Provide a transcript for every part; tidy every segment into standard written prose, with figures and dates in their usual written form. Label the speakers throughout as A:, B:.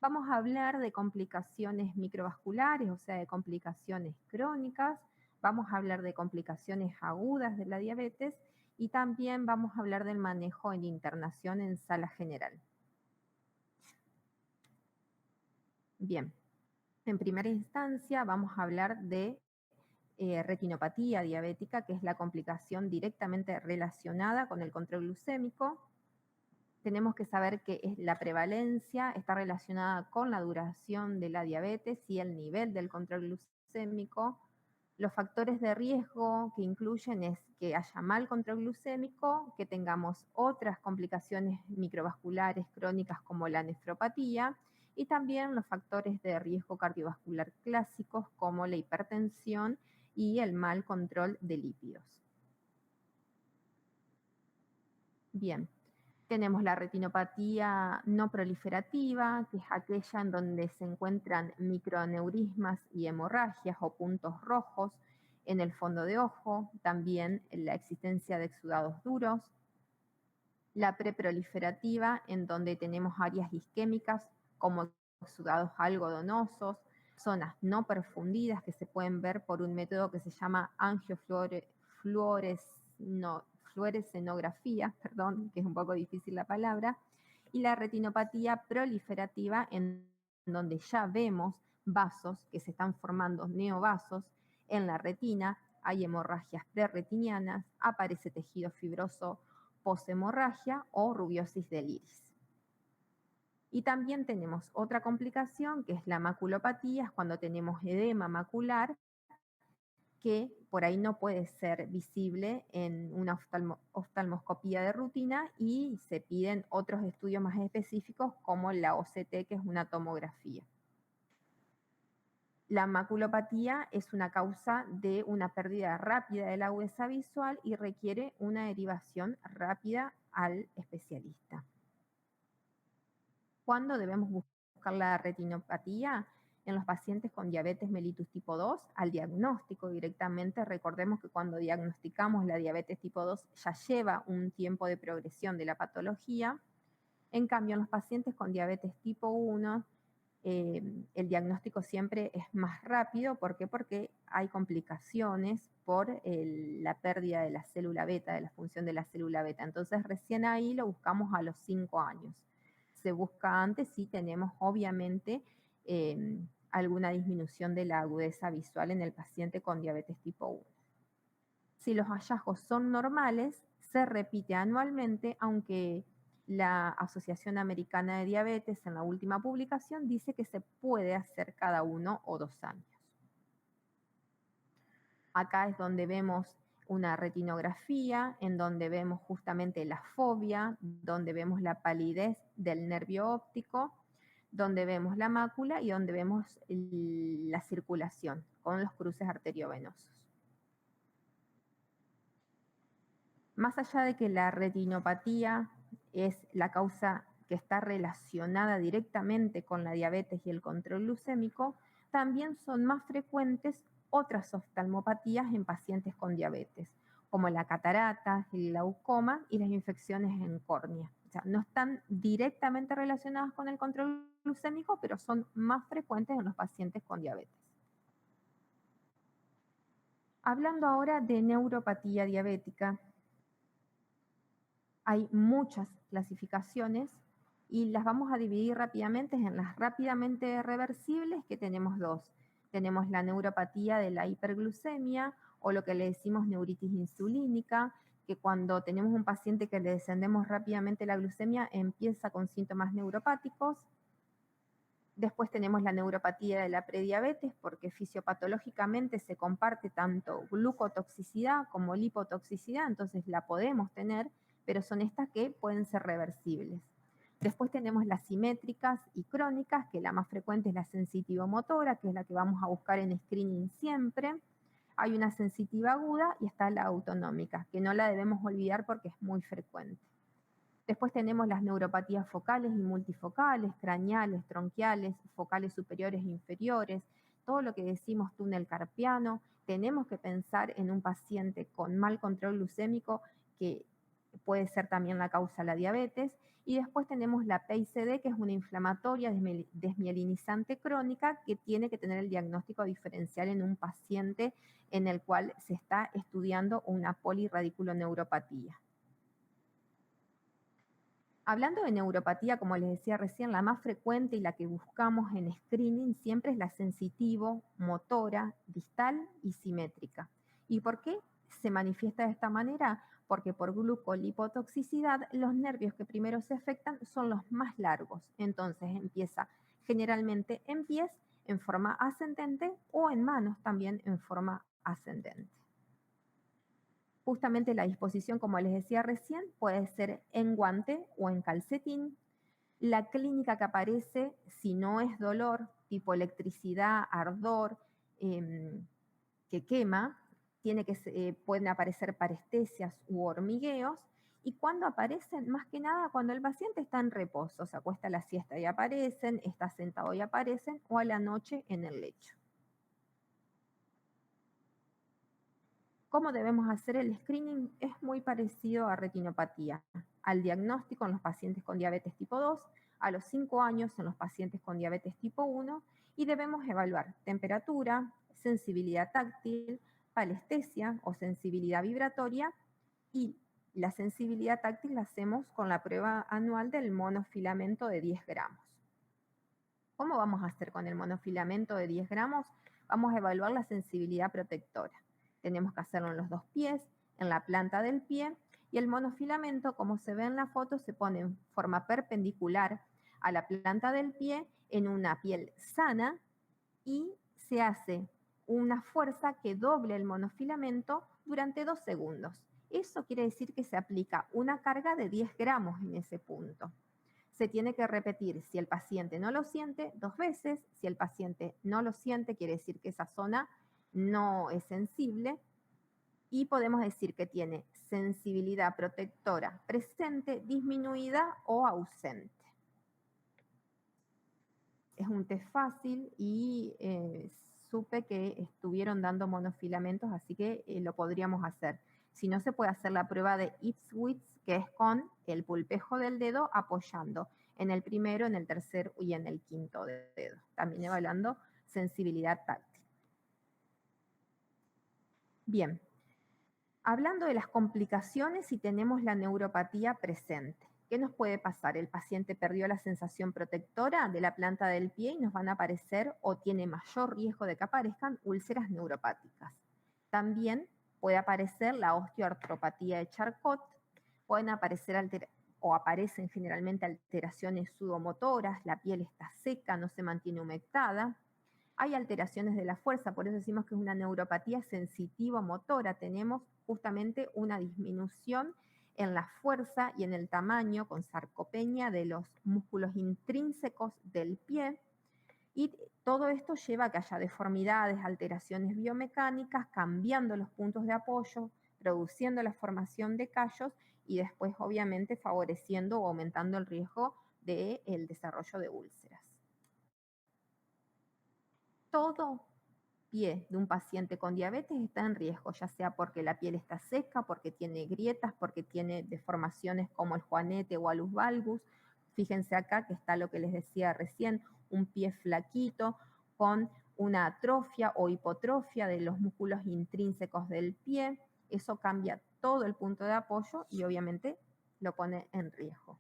A: vamos a hablar de complicaciones microvasculares, o sea, de complicaciones crónicas, vamos a hablar de complicaciones agudas de la diabetes y también vamos a hablar del manejo en internación en sala general. Bien, en primera instancia vamos a hablar de retinopatía diabética, que es la complicación directamente relacionada con el control glucémico. Tenemos que saber que la prevalencia está relacionada con la duración de la diabetes y el nivel del control glucémico. Los factores de riesgo que incluyen es que haya mal control glucémico, que tengamos otras complicaciones microvasculares crónicas como la nefropatía y también los factores de riesgo cardiovascular clásicos como la hipertensión y el mal control de lípidos. Bien, tenemos la retinopatía no proliferativa, que es aquella en donde se encuentran microneurismas y hemorragias o puntos rojos en el fondo de ojo, también la existencia de exudados duros. La preproliferativa, en donde tenemos áreas isquémicas como exudados algodonosos, zonas no perfundidas que se pueden ver por un método que se llama fluorescenografía, que es un poco difícil la palabra, y la retinopatía proliferativa, en donde ya vemos vasos que se están formando, neovasos, en la retina, hay hemorragias preretinianas, aparece tejido fibroso poshemorragia o rubiosis del iris. Y también tenemos otra complicación que es la maculopatía, es cuando tenemos edema macular, que por ahí no puede ser visible en una oftalmoscopía de rutina y se piden otros estudios más específicos como la OCT, que es una tomografía. La maculopatía es una causa de una pérdida rápida de la agudeza visual y requiere una derivación rápida al especialista. ¿Cuándo debemos buscar la retinopatía? En los pacientes con diabetes mellitus tipo 2, al diagnóstico directamente. Recordemos que cuando diagnosticamos la diabetes tipo 2 ya lleva un tiempo de progresión de la patología. En cambio, en los pacientes con diabetes tipo 1, el diagnóstico siempre es más rápido. ¿Por qué? Porque hay complicaciones por la pérdida de la célula beta, de la función de la célula beta. Entonces, recién ahí lo buscamos a los 5 años. Se busca antes si tenemos, obviamente, alguna disminución de la agudeza visual en el paciente con diabetes tipo 1. Si los hallazgos son normales, se repite anualmente, aunque la Asociación Americana de Diabetes en la última publicación dice que se puede hacer cada 1 o 2 años. Acá es donde vemos una retinografía, en donde vemos justamente la fobia, donde vemos la palidez del nervio óptico, donde vemos la mácula y donde vemos la circulación con los cruces arteriovenosos. Más allá de que la retinopatía es la causa que está relacionada directamente con la diabetes y el control glucémico, también son más frecuentes otras oftalmopatías en pacientes con diabetes, como la catarata, el glaucoma y las infecciones en córnea. O sea, no están directamente relacionadas con el control glucémico, pero son más frecuentes en los pacientes con diabetes. Hablando ahora de neuropatía diabética, hay muchas clasificaciones y las vamos a dividir rápidamente en las rápidamente reversibles, que tenemos 2. Tenemos la neuropatía de la hiperglucemia o lo que le decimos neuritis insulínica, que cuando tenemos un paciente que le descendemos rápidamente la glucemia empieza con síntomas neuropáticos. Después tenemos la neuropatía de la prediabetes, porque fisiopatológicamente se comparte tanto glucotoxicidad como lipotoxicidad, entonces la podemos tener, pero son estas que pueden ser reversibles. Después tenemos las simétricas y crónicas, que la más frecuente es la sensitivo-motora, que es la que vamos a buscar en screening siempre. Hay una sensitiva aguda y está la autonómica, que no la debemos olvidar porque es muy frecuente. Después tenemos las neuropatías focales y multifocales, craneales, tronquiales, focales superiores e inferiores, todo lo que decimos túnel carpiano. Tenemos que pensar en un paciente con mal control glucémico que puede ser también la causa la diabetes. Y después tenemos la PICD, que es una inflamatoria desmielinizante crónica que tiene que tener el diagnóstico diferencial en un paciente en el cual se está estudiando una polirradiculoneuropatía. Hablando de neuropatía, como les decía recién, la más frecuente y la que buscamos en screening siempre es la sensitivo, motora, distal y simétrica. ¿Y por qué se manifiesta de esta manera? Porque por glucolipotoxicidad los nervios que primero se afectan son los más largos. Entonces empieza generalmente en pies en forma ascendente o en manos también en forma ascendente. Justamente la disposición, como les decía recién, puede ser en guante o en calcetín. La clínica que aparece, si no es dolor, tipo electricidad, ardor, que quema, pueden aparecer parestesias u hormigueos. Y cuando aparecen, más que nada, cuando el paciente está en reposo, se acuesta a la siesta y aparecen, está sentado y aparecen, o a la noche en el lecho. ¿Cómo debemos hacer el screening? Es muy parecido a retinopatía, al diagnóstico en los pacientes con diabetes tipo 2, a los 5 años en los pacientes con diabetes tipo 1 y debemos evaluar temperatura, sensibilidad táctil, palestesia o sensibilidad vibratoria y la sensibilidad táctil la hacemos con la prueba anual del monofilamento de 10 gramos. ¿Cómo vamos a hacer con el monofilamento de 10 gramos? Vamos a evaluar la sensibilidad protectora. Tenemos que hacerlo en los dos pies, en la planta del pie, y el monofilamento, como se ve en la foto, se pone en forma perpendicular a la planta del pie en una piel sana y se hace una fuerza que doble el monofilamento durante 2 segundos. Eso quiere decir que se aplica una carga de 10 gramos en ese punto. Se tiene que repetir si el paciente no lo siente 2 veces, si el paciente no lo siente, quiere decir que esa zona no es sensible y podemos decir que tiene sensibilidad protectora presente, disminuida o ausente. Es un test fácil y supe que estuvieron dando monofilamentos, así que lo podríamos hacer. Si no, se puede hacer la prueba de Ipswich, que es con el pulpejo del dedo apoyando en el primero, en el tercer y en el quinto dedo, también evaluando sensibilidad táctil. Bien, hablando de las complicaciones, si tenemos la neuropatía presente, ¿qué nos puede pasar? El paciente perdió la sensación protectora de la planta del pie y nos van a aparecer o tiene mayor riesgo de que aparezcan úlceras neuropáticas. También puede aparecer la osteoartropatía de Charcot, pueden aparecer aparecen generalmente alteraciones sudomotoras, la piel está seca, no se mantiene humectada. Hay alteraciones de la fuerza, por eso decimos que es una neuropatía sensitivo-motora. Tenemos justamente una disminución en la fuerza y en el tamaño con sarcopenia de los músculos intrínsecos del pie. Y todo esto lleva a que haya deformidades, alteraciones biomecánicas, cambiando los puntos de apoyo, produciendo la formación de callos y después obviamente favoreciendo o aumentando el riesgo del desarrollo de úlceras. Todo pie de un paciente con diabetes está en riesgo, ya sea porque la piel está seca, porque tiene grietas, porque tiene deformaciones como el juanete o alus valgus. Fíjense acá que está lo que les decía recién, un pie flaquito con una atrofia o hipotrofia de los músculos intrínsecos del pie. Eso cambia todo el punto de apoyo y obviamente lo pone en riesgo.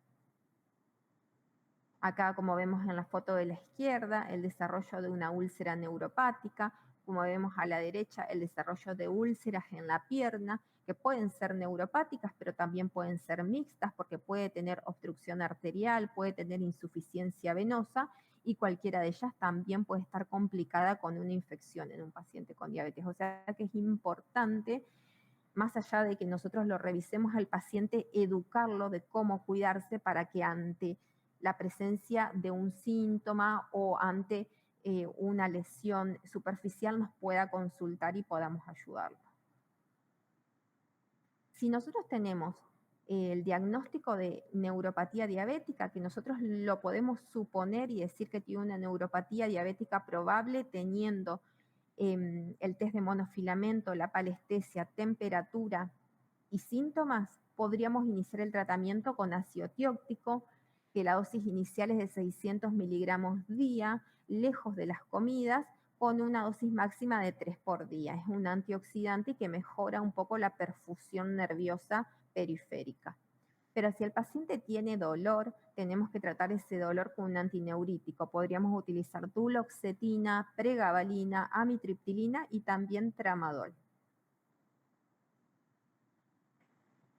A: Acá, como vemos en la foto de la izquierda, el desarrollo de una úlcera neuropática, como vemos a la derecha, el desarrollo de úlceras en la pierna, que pueden ser neuropáticas, pero también pueden ser mixtas, porque puede tener obstrucción arterial, puede tener insuficiencia venosa, y cualquiera de ellas también puede estar complicada con una infección en un paciente con diabetes. O sea que es importante, más allá de que nosotros lo revisemos al paciente, educarlo de cómo cuidarse para que ante la presencia de un síntoma o ante una lesión superficial nos pueda consultar y podamos ayudarlo. Si nosotros tenemos el diagnóstico de neuropatía diabética, que nosotros lo podemos suponer y decir que tiene una neuropatía diabética probable teniendo el test de monofilamento, la palestesia, temperatura y síntomas, podríamos iniciar el tratamiento con ácido tióctico, que la dosis inicial es de 600 miligramos día, lejos de las comidas, con una dosis máxima de 3 por día. Es un antioxidante que mejora un poco la perfusión nerviosa periférica. Pero si el paciente tiene dolor, tenemos que tratar ese dolor con un antineurítico. Podríamos utilizar duloxetina, pregabalina, amitriptilina y también tramadol.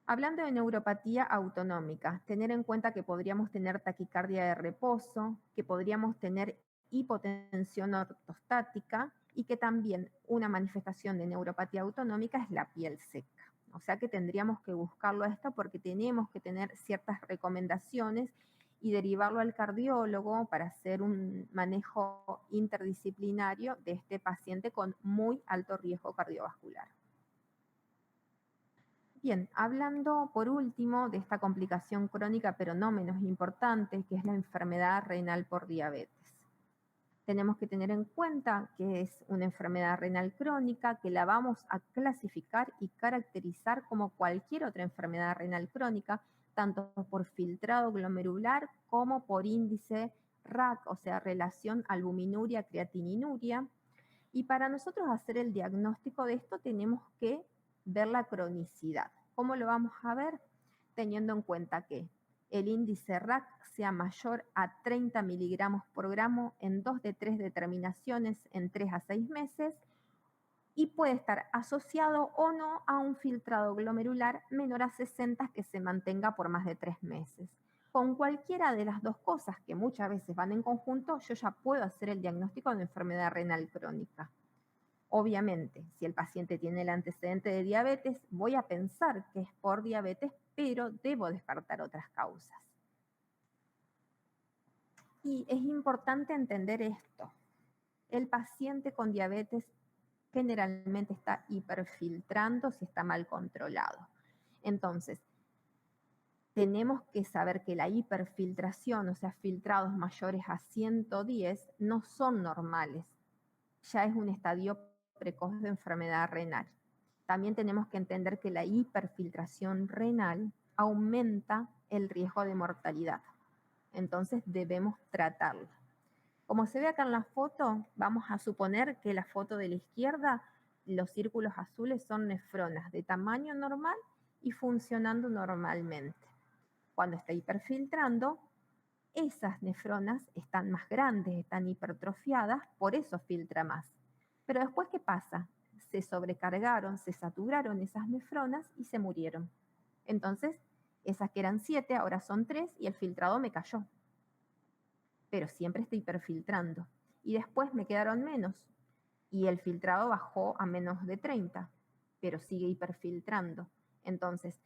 A: Hablando de neuropatía autonómica, tener en cuenta que podríamos tener taquicardia de reposo, que podríamos tener hipotensión ortostática y que también una manifestación de neuropatía autonómica es la piel seca. O sea que tendríamos que buscarlo a esto porque tenemos que tener ciertas recomendaciones y derivarlo al cardiólogo para hacer un manejo interdisciplinario de este paciente con muy alto riesgo cardiovascular. Bien, hablando por último de esta complicación crónica, pero no menos importante, que es la enfermedad renal por diabetes. Tenemos que tener en cuenta que es una enfermedad renal crónica, que la vamos a clasificar y caracterizar como cualquier otra enfermedad renal crónica, tanto por filtrado glomerular como por índice RAC, o sea, relación albuminuria-creatininuria. Y para nosotros hacer el diagnóstico de esto tenemos que ver la cronicidad. ¿Cómo lo vamos a ver? Teniendo en cuenta que el índice RAC sea mayor a 30 miligramos por gramo en 2 de 3 determinaciones en 3 a 6 meses y puede estar asociado o no a un filtrado glomerular menor a 60 que se mantenga por más de 3 meses. Con cualquiera de las dos cosas, que muchas veces van en conjunto, yo ya puedo hacer el diagnóstico de enfermedad renal crónica. Obviamente, si el paciente tiene el antecedente de diabetes, voy a pensar que es por diabetes, pero debo descartar otras causas. Y es importante entender esto. El paciente con diabetes generalmente está hiperfiltrando si está mal controlado. Entonces, tenemos que saber que la hiperfiltración, o sea, filtrados mayores a 110, no son normales. Ya es un estadio precoz de enfermedad renal. También tenemos que entender que la hiperfiltración renal aumenta el riesgo de mortalidad. Entonces debemos tratarla. Como se ve acá en la foto, vamos a suponer que la foto de la izquierda, los círculos azules son nefronas de tamaño normal y funcionando normalmente. Cuando está hiperfiltrando, esas nefronas están más grandes, están hipertrofiadas, por eso filtra más. Pero después, ¿qué pasa? Se sobrecargaron, se saturaron esas nefronas y se murieron. Entonces, esas que eran 7 ahora son 3 y el filtrado me cayó. Pero siempre estoy hiperfiltrando. Y después me quedaron menos y el filtrado bajó a menos de 30, pero sigue hiperfiltrando. Entonces,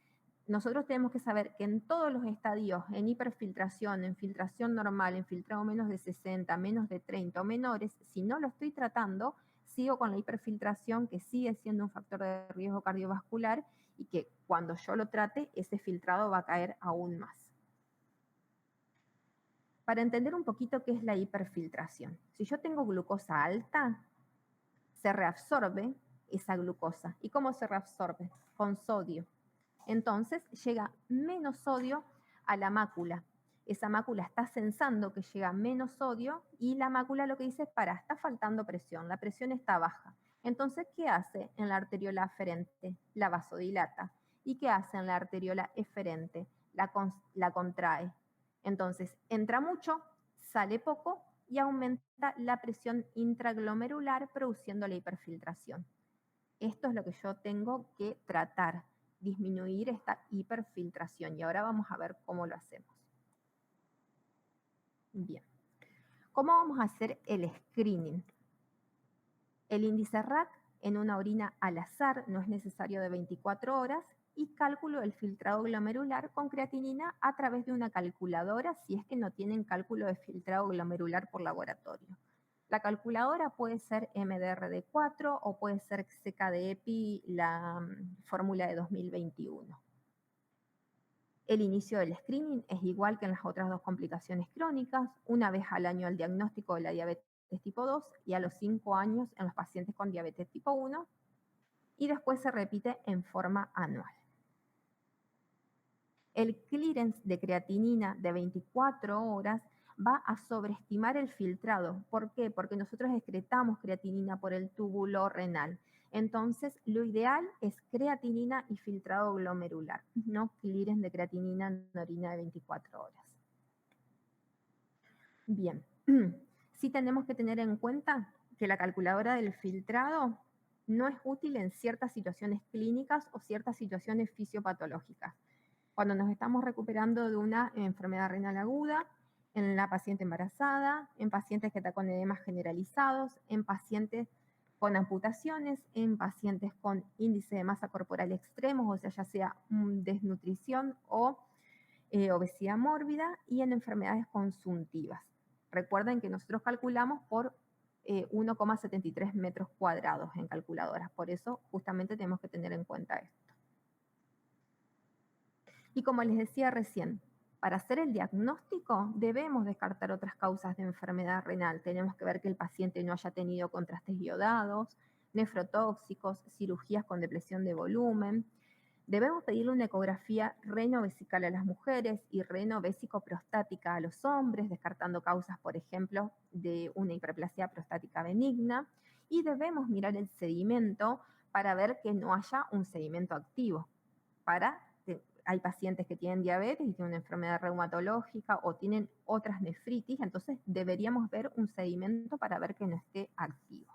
A: nosotros tenemos que saber que en todos los estadios, en hiperfiltración, en filtración normal, en filtrado menos de 60, menos de 30 o menores, si no lo estoy tratando, sigo con la hiperfiltración que sigue siendo un factor de riesgo cardiovascular y que cuando yo lo trate, ese filtrado va a caer aún más. Para entender un poquito qué es la hiperfiltración. Si yo tengo glucosa alta, se reabsorbe esa glucosa. ¿Y cómo se reabsorbe? Con sodio. Entonces llega menos sodio a la mácula. Esa mácula está sensando que llega menos sodio y la mácula lo que dice es, está faltando presión, la presión está baja. Entonces, ¿qué hace en la arteriola aferente? La vasodilata. ¿Y qué hace en la arteriola eferente? La contrae. Entonces, entra mucho, sale poco y aumenta la presión intraglomerular produciendo la hiperfiltración. Esto es lo que yo tengo que tratar, disminuir esta hiperfiltración. Y ahora vamos a ver cómo lo hacemos. Bien. ¿Cómo vamos a hacer el screening? El índice RAC en una orina al azar, no es necesario de 24 horas, y cálculo del filtrado glomerular con creatinina a través de una calculadora si es que no tienen cálculo de filtrado glomerular por laboratorio. La calculadora puede ser MDRD4 o puede ser CKD-EPI, la fórmula de 2021. El inicio del screening es igual que en las otras dos complicaciones crónicas, una vez al año el diagnóstico de la diabetes tipo 2 y a los 5 años en los pacientes con diabetes tipo 1, y después se repite en forma anual. El clearance de creatinina de 24 horas va a sobreestimar el filtrado. ¿Por qué? Porque nosotros excretamos creatinina por el túbulo renal. Entonces, lo ideal es creatinina y filtrado glomerular, no clearance de creatinina en orina de 24 horas. Bien, sí tenemos que tener en cuenta que la calculadora del filtrado no es útil en ciertas situaciones clínicas o ciertas situaciones fisiopatológicas. Cuando nos estamos recuperando de una enfermedad renal aguda, en la paciente embarazada, en pacientes que están con edemas generalizados, en pacientes con amputaciones, en pacientes con índice de masa corporal extremos, o sea, ya sea desnutrición o obesidad mórbida, y en enfermedades consuntivas. Recuerden que nosotros calculamos por 1,73 metros cuadrados en calculadoras, por eso justamente tenemos que tener en cuenta esto. Y como les decía recién, para hacer el diagnóstico debemos descartar otras causas de enfermedad renal. Tenemos que ver que el paciente no haya tenido contrastes iodados, nefrotóxicos, cirugías con depresión de volumen. Debemos pedirle una ecografía renovesical a las mujeres y renovesicoprostática a los hombres, descartando causas, por ejemplo, de una hiperplasia prostática benigna. Y debemos mirar el sedimento para ver que no haya un sedimento activo. Hay pacientes que tienen diabetes y tienen una enfermedad reumatológica o tienen otras nefritis, entonces deberíamos ver un sedimento para ver que no esté activo.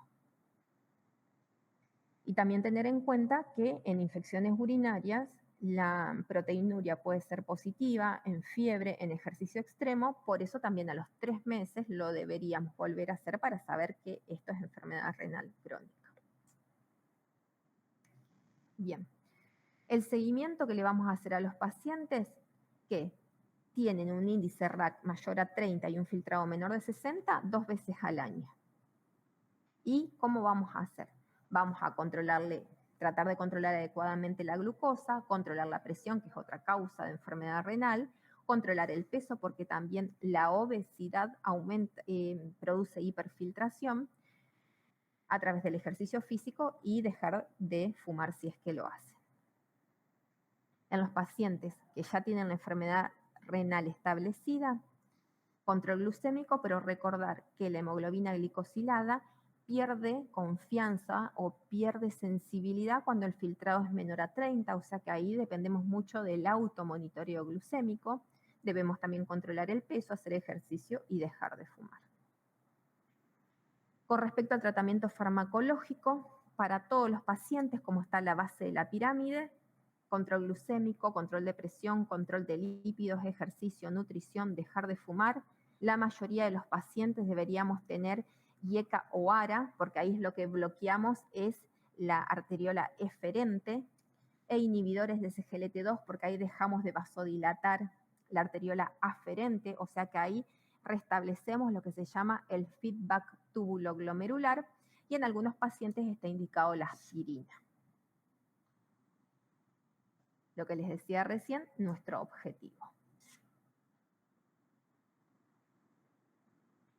A: Y también tener en cuenta que en infecciones urinarias la proteinuria puede ser positiva en fiebre, en ejercicio extremo, por eso también a los 3 meses lo deberíamos volver a hacer para saber que esto es enfermedad renal crónica. Bien, el seguimiento que le vamos a hacer a los pacientes que tienen un índice RAC mayor a 30 y un filtrado menor de 60, 2 veces al año. ¿Y cómo vamos a hacer? Vamos a tratar de controlar adecuadamente la glucosa, controlar la presión, que es otra causa de enfermedad renal, controlar el peso, porque también la obesidad produce hiperfiltración a través del ejercicio físico, y dejar de fumar si es que lo hace. En los pacientes que ya tienen la enfermedad renal establecida, control glucémico, pero recordar que la hemoglobina glicosilada pierde confianza o pierde sensibilidad cuando el filtrado es menor a 30, o sea que ahí dependemos mucho del automonitoreo glucémico. Debemos también controlar el peso, hacer ejercicio y dejar de fumar. Con respecto al tratamiento farmacológico, para todos los pacientes, como está la base de la pirámide, control glucémico, control de presión, control de lípidos, ejercicio, nutrición, dejar de fumar. La mayoría de los pacientes deberíamos tener IECA o ARA, porque ahí es lo que bloqueamos, es la arteriola eferente, e inhibidores de SGLT2, porque ahí dejamos de vasodilatar la arteriola aferente, o sea que ahí restablecemos lo que se llama el feedback túbulo-glomerular, y en algunos pacientes está indicado la aspirina. Lo que les decía recién, nuestro objetivo.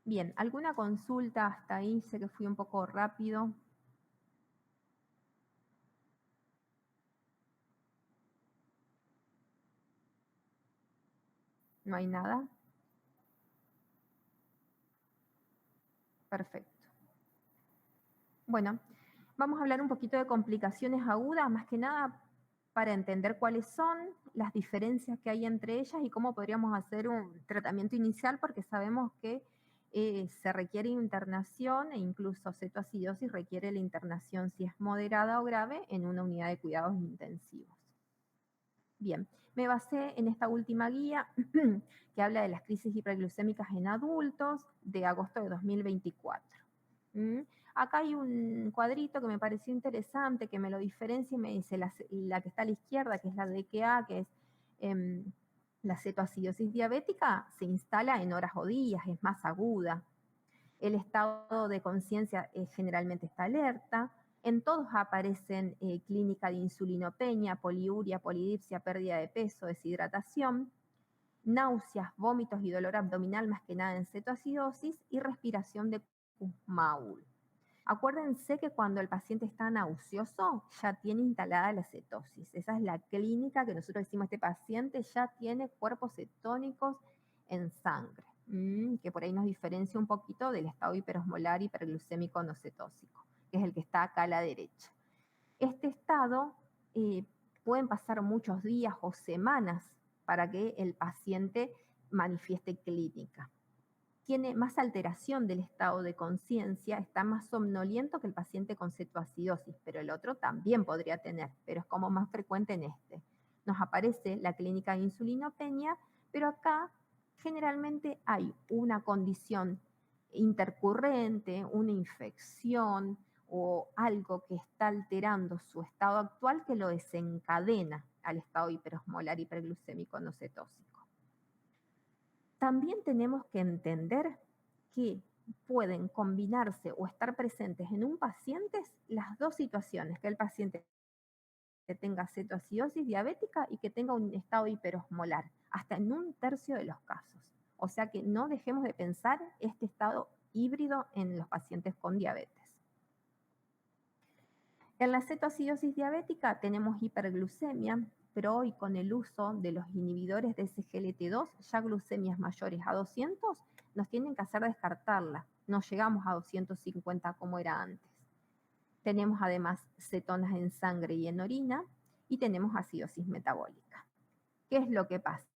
A: Bien, ¿alguna consulta hasta ahí? Sé que fui un poco rápido. ¿No hay nada? Perfecto. Bueno, vamos a hablar un poquito de complicaciones agudas, más que nada para entender cuáles son las diferencias que hay entre ellas y cómo podríamos hacer un tratamiento inicial, porque sabemos que se requiere internación, e incluso cetoacidosis requiere la internación, si es moderada o grave, en una unidad de cuidados intensivos. Bien, me basé en esta última guía que habla de las crisis hiperglucémicas en adultos de agosto de 2024. Acá hay un cuadrito que me pareció interesante, que me lo diferencia y me dice la que está a la izquierda, que es la DKA, que es la cetoacidosis diabética, se instala en horas o días, es más aguda. El estado de conciencia generalmente está alerta. En todos aparecen clínica de insulinopenia, poliuria, polidipsia, pérdida de peso, deshidratación, náuseas, vómitos y dolor abdominal, más que nada en cetoacidosis, y respiración de Kussmaul. Acuérdense que cuando el paciente está nauseoso, ya tiene instalada la cetosis. Esa es la clínica que nosotros decimos, este paciente ya tiene cuerpos cetónicos en sangre, que por ahí nos diferencia un poquito del estado hiperosmolar hiperglucémico no cetósico, que es el que está acá a la derecha. Este estado pueden pasar muchos días o semanas para que el paciente manifieste clínica. Tiene más alteración del estado de conciencia, está más somnoliento que el paciente con cetoacidosis, pero el otro también podría tener, pero es como más frecuente en este. Nos aparece la clínica de insulinopenia, pero acá generalmente hay una condición intercurrente, una infección o algo que está alterando su estado actual que lo desencadena al estado hiperosmolar hiperglucémico no cetósico. También tenemos que entender que pueden combinarse o estar presentes en un paciente las dos situaciones, que el paciente que tenga cetoacidosis diabética y que tenga un estado hiperosmolar, hasta en 1/3 de los casos. O sea que no dejemos de pensar este estado híbrido en los pacientes con diabetes. En la cetoacidosis diabética tenemos hiperglucemia, pero hoy con el uso de los inhibidores de SGLT2, ya glucemias mayores a 200 nos tienen que hacer descartarla. No llegamos a 250 como era antes. Tenemos además cetonas en sangre y en orina y tenemos acidosis metabólica. ¿Qué es lo que pasa?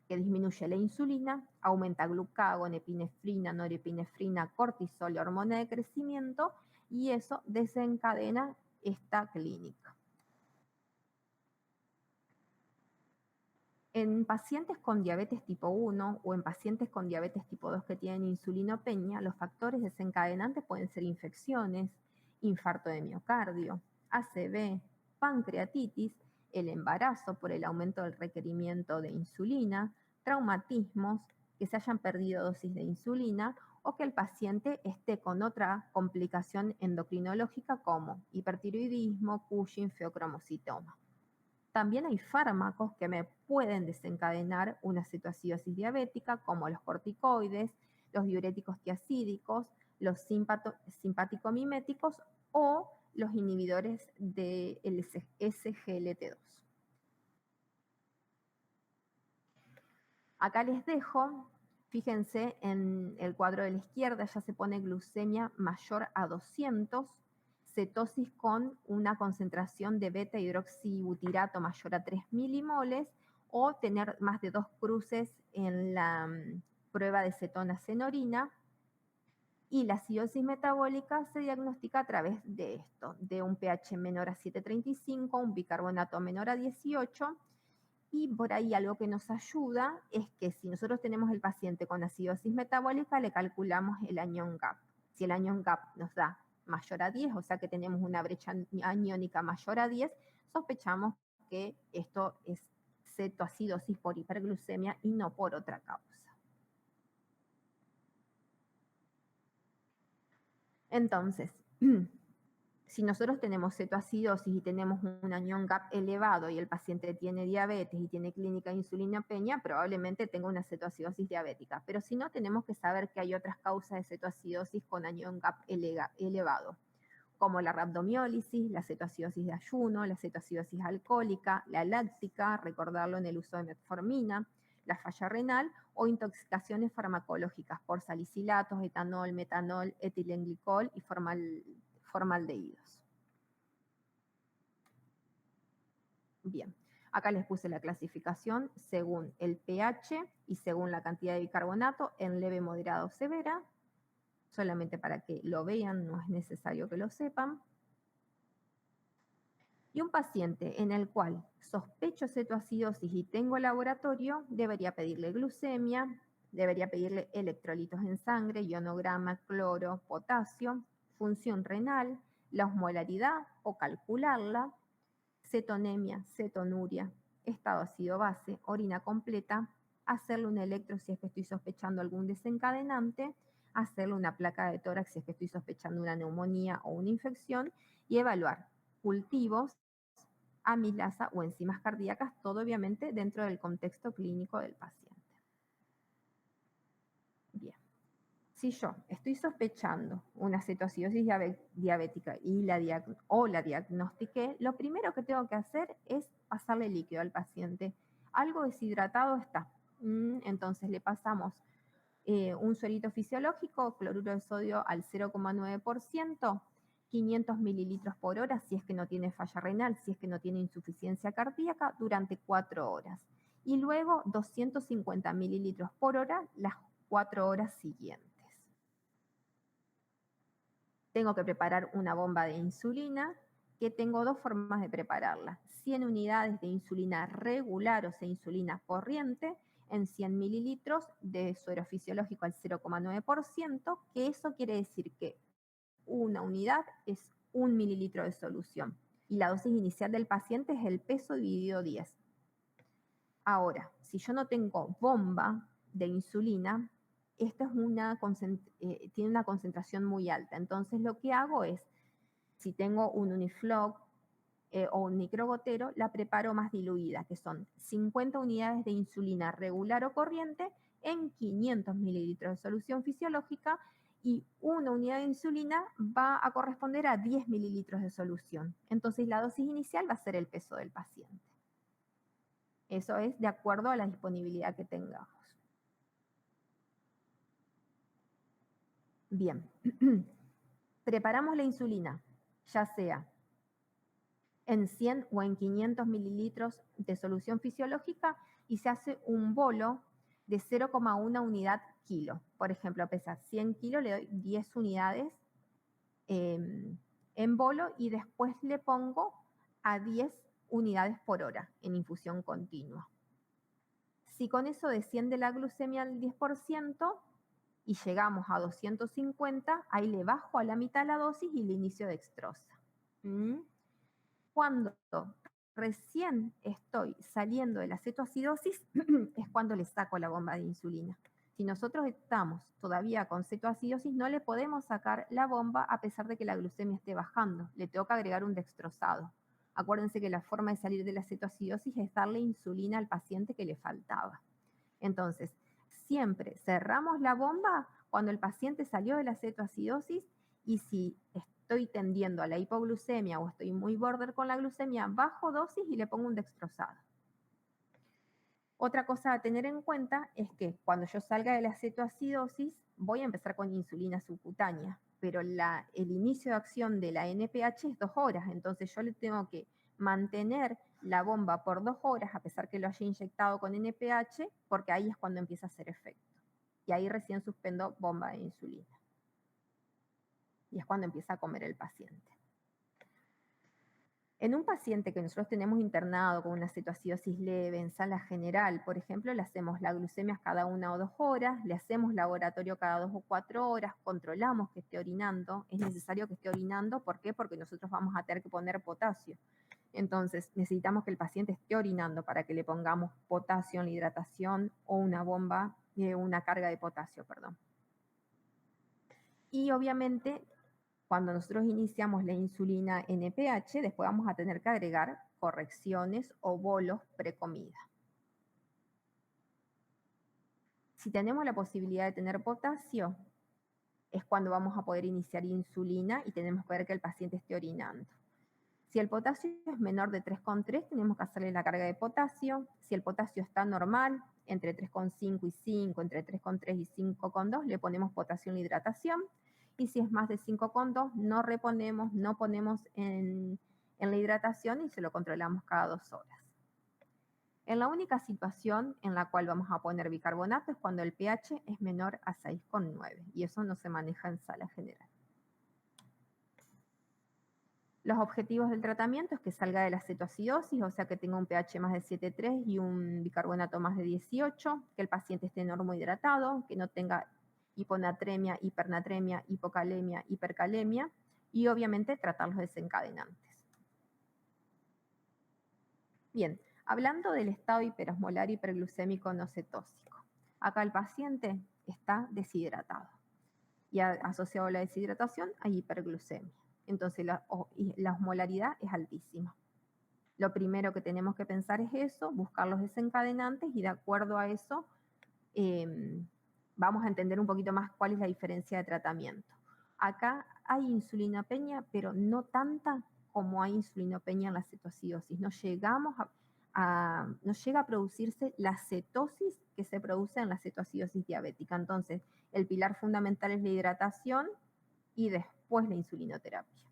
A: Que disminuye la insulina, aumenta glucagón, epinefrina, norepinefrina, cortisol y hormona de crecimiento, y eso desencadena esta clínica. En pacientes con diabetes tipo 1 o en pacientes con diabetes tipo 2 que tienen insulinopenia, los factores desencadenantes pueden ser infecciones, infarto de miocardio, ACV, pancreatitis, el embarazo por el aumento del requerimiento de insulina, traumatismos, que se hayan perdido dosis de insulina o que el paciente esté con otra complicación endocrinológica como hipertiroidismo, Cushing, feocromocitoma. También hay fármacos que me pueden desencadenar una cetoacidosis diabética, como los corticoides, los diuréticos tiacídicos, los simpático-miméticos o los inhibidores del SGLT2. Acá les dejo, fíjense en el cuadro de la izquierda, ya se pone glucemia mayor a 200, cetosis con una concentración de beta hidroxibutirato mayor a 3 milimoles o tener más de 2 cruces en la prueba de cetonas en orina. Y la acidosis metabólica se diagnostica a través de esto, de un pH menor a 7,35, un bicarbonato menor a 18, y por ahí algo que nos ayuda es que si nosotros tenemos el paciente con acidosis metabólica, le calculamos el anion gap. Si el anion gap nos da mayor a 10, o sea que tenemos una brecha aniónica mayor a 10, sospechamos que esto es cetoacidosis por hiperglucemia y no por otra causa. Entonces, si nosotros tenemos cetoacidosis y tenemos un anion gap elevado y el paciente tiene diabetes y tiene clínica de insulinopenia, probablemente tenga una cetoacidosis diabética. Pero si no, tenemos que saber que hay otras causas de cetoacidosis con anion gap elevado, como la rhabdomiólisis, la cetoacidosis de ayuno, la cetoacidosis alcohólica, la láctica, recordarlo en el uso de metformina, la falla renal o intoxicaciones farmacológicas por salicilatos, etanol, metanol, etilenglicol y formaldehídos. Bien, acá les puse la clasificación según el pH y según la cantidad de bicarbonato en leve, moderado o severa, solamente para que lo vean, no es necesario que lo sepan. Y un paciente en el cual sospecho cetoacidosis y tengo laboratorio, debería pedirle glucemia, debería pedirle electrolitos en sangre, ionograma, cloro, potasio, función renal, la osmolaridad o calcularla, cetonemia, cetonuria, estado ácido-base, orina completa, hacerle un electro si es que estoy sospechando algún desencadenante, hacerle una placa de tórax si es que estoy sospechando una neumonía o una infección y evaluar cultivos, amilasa o enzimas cardíacas, todo obviamente dentro del contexto clínico del paciente. Bien. Si yo estoy sospechando una cetoacidosis diabética y la diagnostiqué, lo primero que tengo que hacer es pasarle líquido al paciente. Algo deshidratado está. Entonces le pasamos un suerito fisiológico, cloruro de sodio al 0,9%, 500 mililitros por hora si es que no tiene falla renal, si es que no tiene insuficiencia cardíaca, durante 4 horas. Y luego 250 mililitros por hora las 4 horas siguientes. Tengo que preparar una bomba de insulina, que tengo dos formas de prepararla. 100 unidades de insulina regular, o sea, insulina corriente, en 100 mililitros de suero fisiológico al 0,9%, que eso quiere decir que una unidad es 1 mililitro de solución. Y la dosis inicial del paciente es el peso dividido 10. Ahora, si yo no tengo bomba de insulina, esta tiene una concentración muy alta. Entonces lo que hago es, si tengo un Unifloc o un microgotero, la preparo más diluida, que son 50 unidades de insulina regular o corriente en 500 mililitros de solución fisiológica, y una unidad de insulina va a corresponder a 10 mililitros de solución. Entonces la dosis inicial va a ser el peso del paciente. Eso es de acuerdo a la disponibilidad que tengamos. Bien, preparamos la insulina, ya sea en 100 o en 500 mililitros de solución fisiológica, y se hace un bolo de 0,1 unidad kilo. Por ejemplo, pesa 100 kilos, le doy 10 unidades en bolo, y después le pongo a 10 unidades por hora en infusión continua. Si con eso desciende la glucemia al 10% y llegamos a 250, ahí le bajo a la mitad la dosis y le inicio dextrosa. Cuando recién estoy saliendo de la cetoacidosis es cuando le saco la bomba de insulina. Si nosotros estamos todavía con cetoacidosis, no le podemos sacar la bomba a pesar de que la glucemia esté bajando. Le tengo que agregar un dextrosado. Acuérdense que la forma de salir de la cetoacidosis es darle insulina al paciente que le faltaba. Entonces, siempre cerramos la bomba cuando el paciente salió de la cetoacidosis, y si estoy tendiendo a la hipoglucemia o estoy muy border con la glucemia, bajo dosis y le pongo un dextrosado. Otra cosa a tener en cuenta es que cuando yo salga de la cetoacidosis voy a empezar con insulina subcutánea, pero el inicio de acción de la NPH es 2 horas, entonces yo le tengo que mantener la bomba por 2 horas a pesar que lo haya inyectado con NPH, porque ahí es cuando empieza a hacer efecto. Y ahí recién suspendo bomba de insulina. Y es cuando empieza a comer el paciente. En un paciente que nosotros tenemos internado con una cetoacidosis leve en sala general, por ejemplo, le hacemos la glucemia cada 1 o 2 horas, le hacemos laboratorio cada 2 o 4 horas, controlamos que esté orinando. Es necesario que esté orinando, ¿por qué? Porque nosotros vamos a tener que poner potasio. Entonces necesitamos que el paciente esté orinando para que le pongamos potasio en la hidratación o una bomba, una carga de potasio, perdón. Y obviamente, cuando nosotros iniciamos la insulina NPH, después vamos a tener que agregar correcciones o bolos precomida. Si tenemos la posibilidad de tener potasio, es cuando vamos a poder iniciar insulina y tenemos que ver que el paciente esté orinando. Si el potasio es menor de 3,3, tenemos que hacerle la carga de potasio. Si el potasio está normal, entre 3,5 y 5, entre 3,3 y 5,2, le ponemos potasio en la hidratación. Y si es más de 5,2, no reponemos, no ponemos en la hidratación y se lo controlamos cada 2 horas. En la única situación en la cual vamos a poner bicarbonato es cuando el pH es menor a 6,9, y eso no se maneja en sala general. Los objetivos del tratamiento es que salga de la cetoacidosis, o sea que tenga un pH más de 7,3 y un bicarbonato más de 18, que el paciente esté normohidratado, que no tenga hiponatremia, hipernatremia, hipocalemia, hipercalemia, y obviamente tratar los desencadenantes. Bien, hablando del estado hiperosmolar hiperglucémico no cetósico. Acá el paciente está deshidratado y asociado a la deshidratación hay hiperglucemia. Entonces la osmolaridad es altísima. Lo primero que tenemos que pensar es eso, buscar los desencadenantes y de acuerdo a eso vamos a entender un poquito más cuál es la diferencia de tratamiento. Acá hay insulinopenia, pero no tanta como hay insulinopenia en la cetoacidosis. No llega a producirse la cetosis que se produce en la cetoacidosis diabética. Entonces, el pilar fundamental es la hidratación y después la insulinoterapia.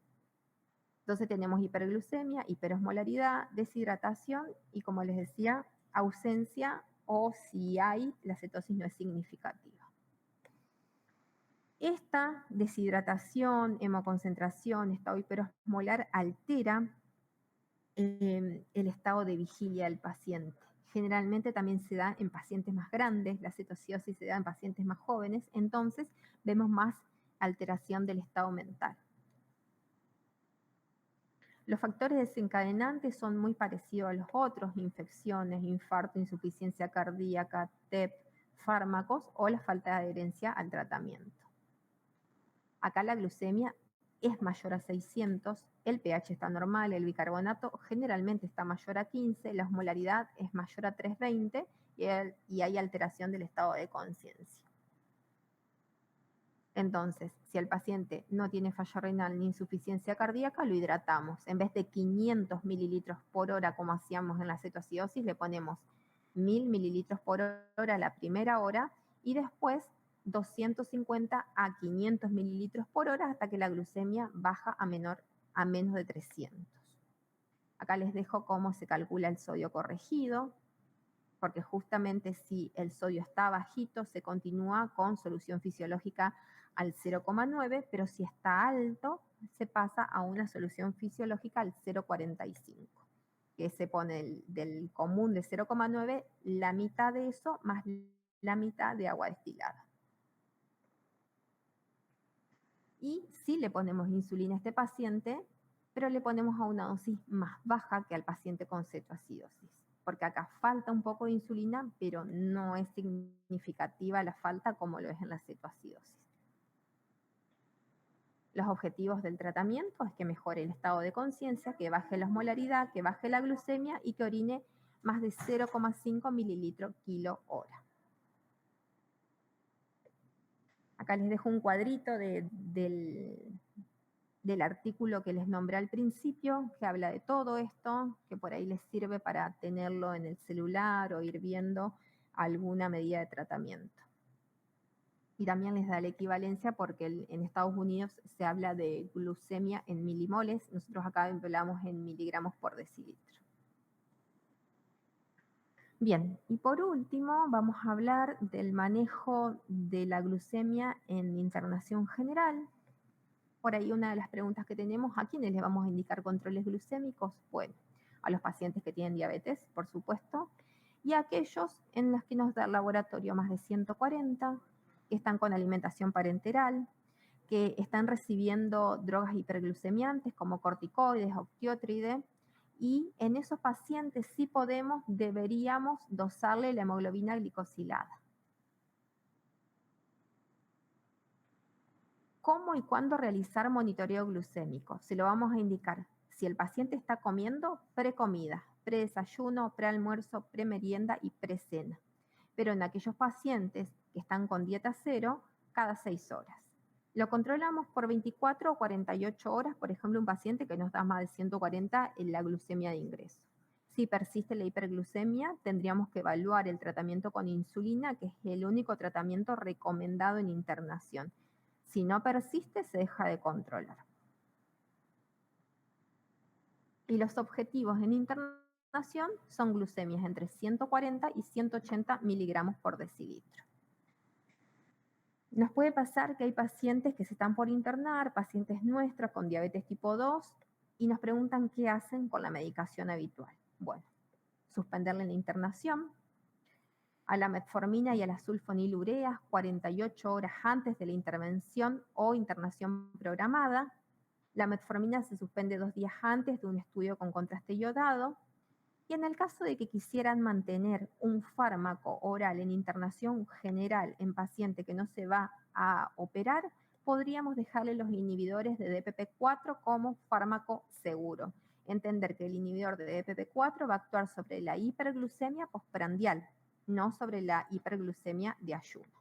A: Entonces tenemos hiperglucemia, hiperosmolaridad, deshidratación y, como les decía, ausencia o si hay, la cetosis no es significativa. Esta deshidratación, hemoconcentración, estado hiperosmolar altera el estado de vigilia del paciente. Generalmente también se da en pacientes más grandes, la cetoacidosis se da en pacientes más jóvenes, entonces vemos más alteración del estado mental. Los factores desencadenantes son muy parecidos a los otros: infecciones, infarto, insuficiencia cardíaca, TEP, fármacos o la falta de adherencia al tratamiento. Acá la glucemia es mayor a 600, el pH está normal, el bicarbonato generalmente está mayor a 15, la osmolaridad es mayor a 320 y hay alteración del estado de conciencia. Entonces, si el paciente no tiene falla renal ni insuficiencia cardíaca, lo hidratamos. En vez de 500 mililitros por hora, como hacíamos en la cetoacidosis, le ponemos 1000 mililitros por hora la primera hora y después 250 a 500 mililitros por hora hasta que la glucemia baja a menos de 300. Acá les dejo cómo se calcula el sodio corregido, porque justamente si el sodio está bajito, se continúa con solución fisiológica al 0,9, pero si está alto, se pasa a una solución fisiológica al 0,45, que se pone del común de 0,9, la mitad de eso más la mitad de agua destilada. Y sí le ponemos insulina a este paciente, pero le ponemos a una dosis más baja que al paciente con cetoacidosis, porque acá falta un poco de insulina, pero no es significativa la falta como lo es en la cetoacidosis. Los objetivos del tratamiento es que mejore el estado de conciencia, que baje la osmolaridad, que baje la glucemia y que orine más de 0,5 mililitros kilo hora. Acá les dejo un cuadrito del artículo que les nombré al principio, que habla de todo esto, que por ahí les sirve para tenerlo en el celular o ir viendo alguna medida de tratamiento. Y también les da la equivalencia porque en Estados Unidos se habla de glucemia en milimoles, nosotros acá hablamos en miligramos por decilitro. Bien, y por último vamos a hablar del manejo de la glucemia en internación general. Por ahí una de las preguntas que tenemos: ¿a quiénes les vamos a indicar controles glucémicos? Bueno, a los pacientes que tienen diabetes, por supuesto, y a aquellos en los que nos da el laboratorio más de 140, que están con alimentación parenteral, que están recibiendo drogas hiperglucemiantes como corticoides, opiotride, y en esos pacientes sí deberíamos dosarle la hemoglobina glicosilada. ¿Cómo y cuándo realizar monitoreo glucémico? Se lo vamos a indicar si el paciente está comiendo: precomida, predesayuno, prealmuerzo, premerienda y precena. Pero en aquellos pacientes que están con dieta cero, cada 6 horas. Lo controlamos por 24 o 48 horas, por ejemplo, un paciente que nos da más de 140 en la glucemia de ingreso. Si persiste la hiperglucemia, tendríamos que evaluar el tratamiento con insulina, que es el único tratamiento recomendado en internación. Si no persiste, se deja de controlar. Y los objetivos en internación son glucemias entre 140 y 180 miligramos por decilitro. Nos puede pasar que hay pacientes que se están por internar, pacientes nuestros con diabetes tipo 2, y nos preguntan qué hacen con la medicación habitual. Bueno, suspenderle la internación, a la metformina y a la sulfonilureas 48 horas antes de la intervención o internación programada. La metformina se suspende 2 días antes de un estudio con contraste iodado. Y en el caso de que quisieran mantener un fármaco oral en internación general en paciente que no se va a operar, podríamos dejarle los inhibidores de DPP-4 como fármaco seguro. Entender que el inhibidor de DPP-4 va a actuar sobre la hiperglucemia postprandial, no sobre la hiperglucemia de ayuno.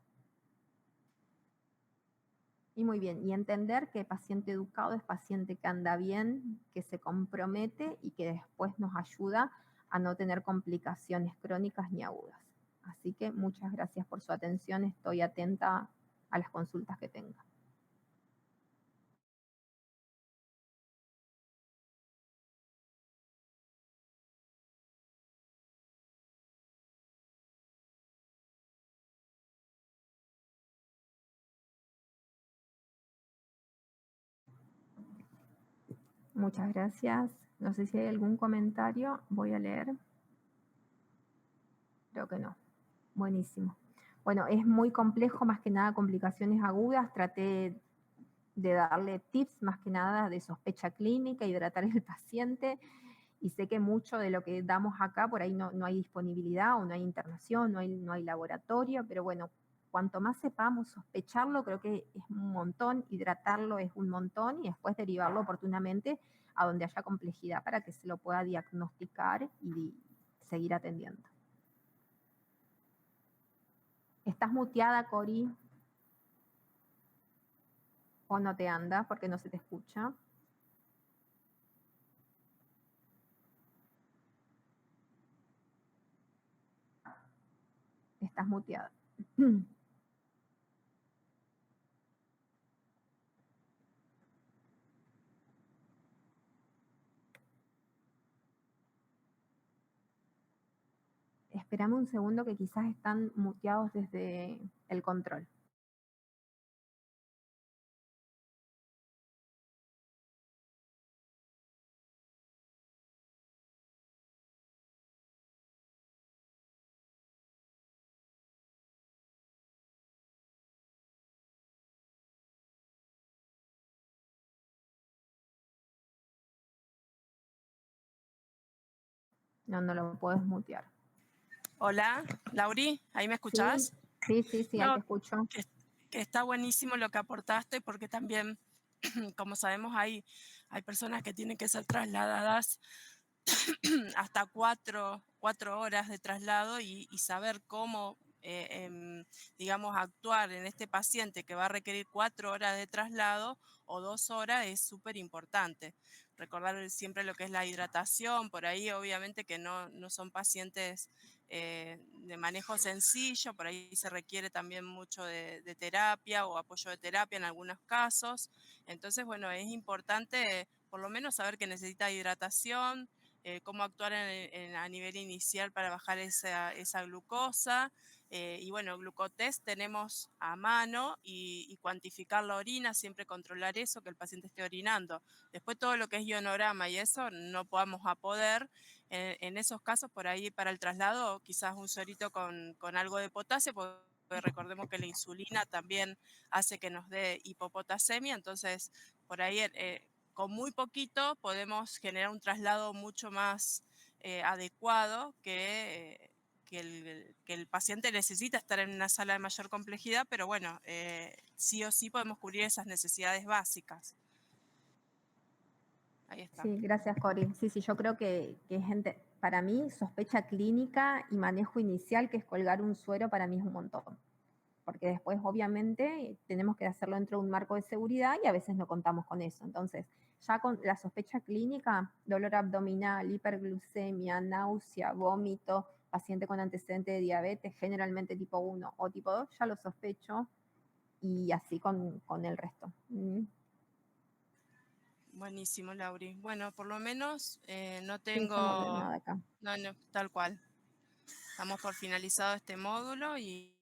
A: Y muy bien, y entender que paciente educado es paciente que anda bien, que se compromete y que después nos ayuda a no tener complicaciones crónicas ni agudas. Así que muchas gracias por su atención, estoy atenta a las consultas que tenga. Muchas gracias. No sé si hay algún comentario, voy a leer. Creo que no. Buenísimo. Bueno, es muy complejo, más que nada complicaciones agudas. Traté de darle tips, más que nada de sospecha clínica, hidratar al paciente. Y sé que mucho de lo que damos acá, por ahí no hay disponibilidad o no hay internación, no hay laboratorio, pero bueno, cuanto más sepamos sospecharlo, creo que es un montón, hidratarlo es un montón y después derivarlo oportunamente a donde haya complejidad para que se lo pueda diagnosticar y seguir atendiendo. ¿Estás muteada, Cori? ¿O no te anda porque no se te escucha? Estás muteada. Esperame un segundo que quizás están muteados desde el control. No lo puedes mutear.
B: Hola, Lauri, ¿ahí me escuchás?
A: Sí, ahí
B: No,
A: te escucho.
B: que está buenísimo lo que aportaste, porque también, como sabemos, hay personas que tienen que ser trasladadas hasta cuatro horas de traslado y saber cómo, digamos, actuar en este paciente que va a requerir 4 horas de traslado o 2 horas es súper importante. Recordar siempre lo que es la hidratación, por ahí obviamente que no son pacientes de manejo sencillo, por ahí se requiere también mucho de terapia o apoyo de terapia en algunos casos. Entonces, bueno, es importante por lo menos saber que necesita hidratación, cómo actuar a nivel inicial para bajar esa glucosa. Y bueno, glucotest tenemos a mano y cuantificar la orina, siempre controlar eso, que el paciente esté orinando. Después todo lo que es ionograma y eso no podamos a poder. En esos casos, por ahí para el traslado, quizás un suerito con algo de potasio, porque recordemos que la insulina también hace que nos dé hipopotasemia, entonces por ahí con muy poquito podemos generar un traslado mucho más adecuado que el paciente necesita estar en una sala de mayor complejidad, pero bueno, sí o sí podemos cubrir esas necesidades básicas. Ahí está.
A: Sí, gracias, Cori. Sí, yo creo que es para mí sospecha clínica y manejo inicial, que es colgar un suero, para mí es un montón. Porque después, obviamente, tenemos que hacerlo dentro de un marco de seguridad y a veces no contamos con eso. Entonces, ya con la sospecha clínica, dolor abdominal, hiperglucemia, náusea, vómito, paciente con antecedente de diabetes, generalmente tipo 1 o tipo 2, ya lo sospecho y así con el resto.
B: Buenísimo, Lauri. Bueno, por lo menos no
A: Sí, yo no veo
B: tengo...
A: nada acá.
B: No, tal cual. Estamos por finalizado este módulo y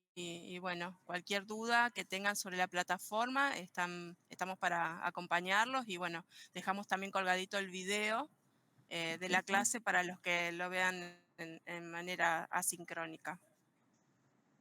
B: bueno, cualquier duda que tengan sobre la plataforma, estamos para acompañarlos y bueno, dejamos también colgadito el video de la clase para los que lo vean en manera asincrónica.